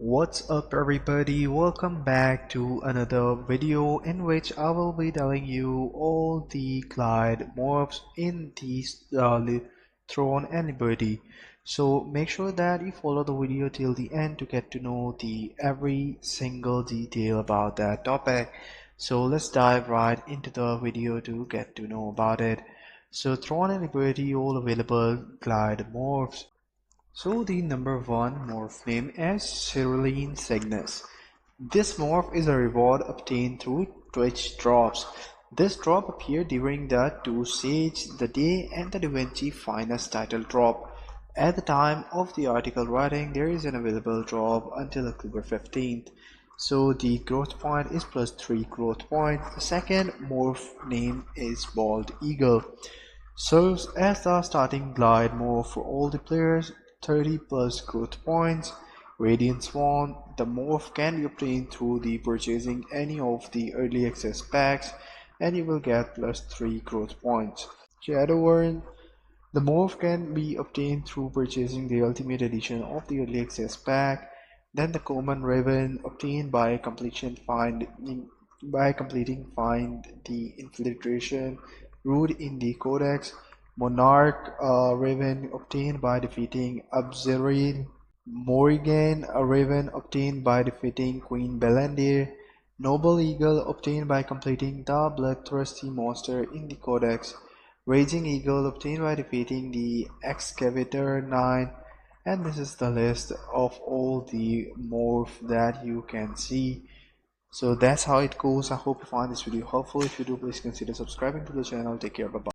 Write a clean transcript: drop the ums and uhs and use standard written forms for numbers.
What's up everybody, welcome back to another video in which I will be telling you all the glide morphs in the Throne and Liberty. So make sure that you follow the video till the end to get to know the every single detail about that topic. So let's dive right into the video to get to know about it. So Throne and Liberty, all available glide morphs. So the number one morph name is Cerulean Cygnus. This morph is a reward obtained through Twitch drops. This drop appeared during the Two Sage, the Day, and the Da Vinci Finest title drop. At the time of the article writing, there is an available drop until October 15th. So the growth point is +3 growth point. The second morph name is Bald Eagle. Serves as the starting glide morph for all the players. 30 plus growth points. Radiant Swan. The morph can be obtained through the purchasing any of the early access packs and you will get +3 growth points. Shadowburn. The morph can be obtained through purchasing the ultimate edition of the early access pack. Then the common Raven obtained by completing Find the Infiltration route in the Codex. Monarch Raven obtained by defeating Abzeril. Morrigan Raven obtained by defeating Queen Belendir. Noble Eagle obtained by completing the Bloodthirsty monster in the Codex. Raging Eagle obtained by defeating the Excavator 9. And this is the list of all the morph that you can see. So that's how it goes. I hope you find this video helpful. If you do, please consider subscribing to the channel. Take care. Bye bye.